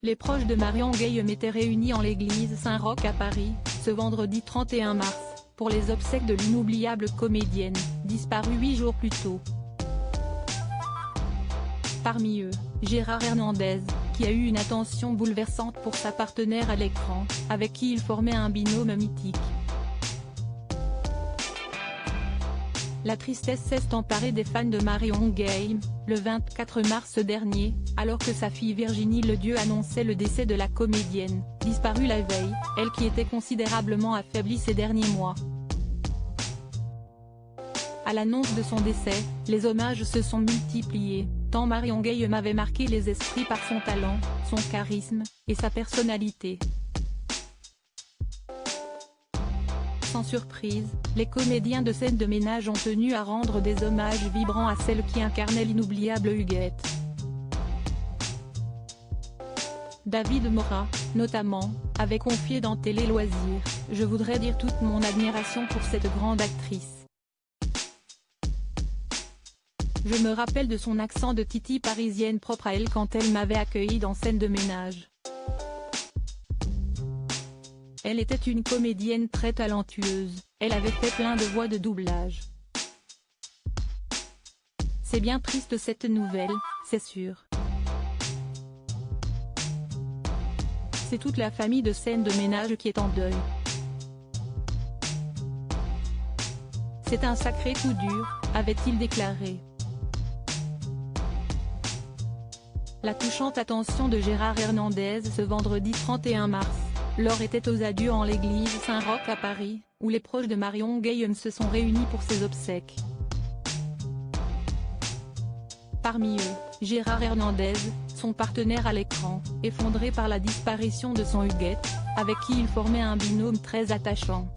Les proches de Marion Guilhem étaient réunis en l'église Saint-Roch à Paris, ce vendredi 31 mars, pour les obsèques de l'inoubliable comédienne, disparue 8 jours plus tôt. Parmi eux, Gérard Hernandez, qui a eu une attention bouleversante pour sa partenaire à l'écran, avec qui il formait un binôme mythique. La tristesse s'est emparée des fans de Marion Guilhem, le 24 mars dernier, alors que sa fille Virginie Ledieu annonçait le décès de la comédienne, disparue la veille, elle qui était considérablement affaiblie ces derniers mois. À l'annonce de son décès, les hommages se sont multipliés, tant Marion Guilhem avait marqué les esprits par son talent, son charisme, et sa personnalité. Sans surprise, les comédiens de scène de ménage ont tenu à rendre des hommages vibrants à celle qui incarnait l'inoubliable Huguette. David Morat, notamment, avait confié dans Télé Loisirs « Je voudrais dire toute mon admiration pour cette grande actrice. Je me rappelle de son accent de titi parisienne propre à elle quand elle m'avait accueilli dans Scène de ménage. Elle était une comédienne très talentueuse, elle avait fait plein de voix de doublage. C'est bien triste cette nouvelle, c'est sûr. C'est toute la famille de Scène de ménage qui est en deuil. C'est un sacré coup dur, avait-il déclaré. La touchante attention de Gérard Hernandez ce vendredi 31 mars. Laure était aux adieux en l'église Saint-Roch à Paris, où les proches de Marion Guilhem se sont réunis pour ses obsèques. Parmi eux, Gérard Hernandez, son partenaire à l'écran, effondré par la disparition de son Huguette, avec qui il formait un binôme très attachant.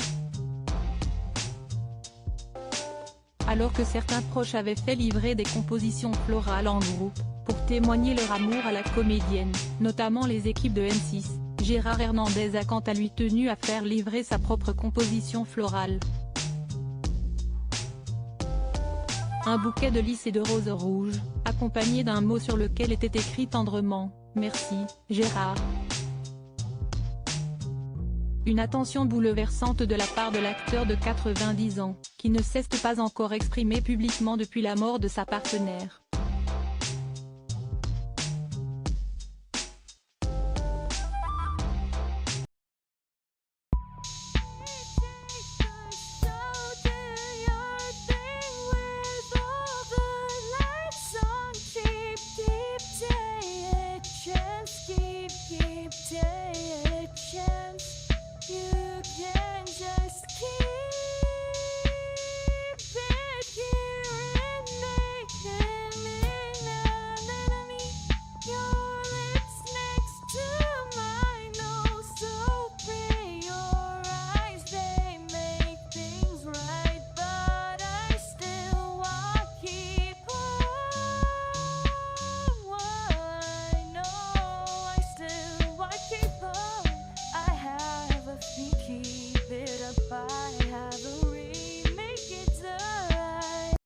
Alors que certains proches avaient fait livrer des compositions florales en groupe, pour témoigner leur amour à la comédienne, notamment les équipes de M6. Gérard Hernandez a quant à lui tenu à faire livrer sa propre composition florale. Un bouquet de lys et de roses rouges, accompagné d'un mot sur lequel était écrit tendrement « Merci, Gérard ». Une attention bouleversante de la part de l'acteur de 90 ans, qui ne s'est pas encore exprimé publiquement depuis la mort de sa partenaire. Keep taking a chance. You